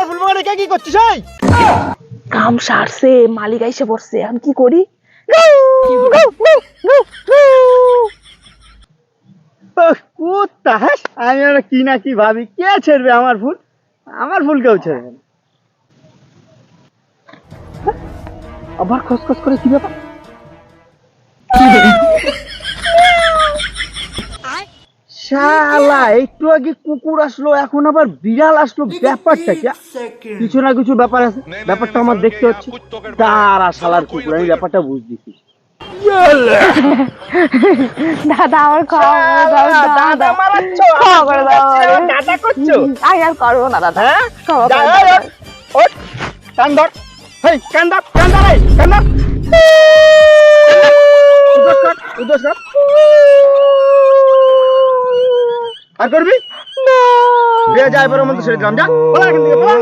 আমার ফুল বাগানে কে কি করছিস এই? কাম সারছে, মালিক আইসে পড়ছে, আমি কি করি? কুত্তা হ্যাঁ, আমি আর কি না কি ভাবি, কে ছেড়বে আমার ফুল? আমার ফুল কেউ ছেড়বে না। আবার খসখস করে কি ব্যাপার? শালা একটু আগে কুকুর আসলো, এখন আবার বিড়াল আসলো, ব্যাপারটা কি? কিছু না কিছু ব্যাপার আছে, ব্যাপারটা আমার দেখতে হচ্ছে। তারা শালার কুকুর, আমি ব্যাপারটা বুঝতেছি। দাদা আমার খাওয়া দাদা মারাচ্ছ, দাদা করছো? আমি আর করবো না দাদা। হ্যাঁ ক্ষমা করে ওঠ, দাও। ওঠ, কান ধর, হেই কান ধর, কান ধর, এই কান ধর। উদ্দেশ কর, উদ্দেশ কর। আর করবি? বিয়ে যায় পরের মধ্যে ছেড়ে দিলাম, যা, পলা এখান থেকে, পলা।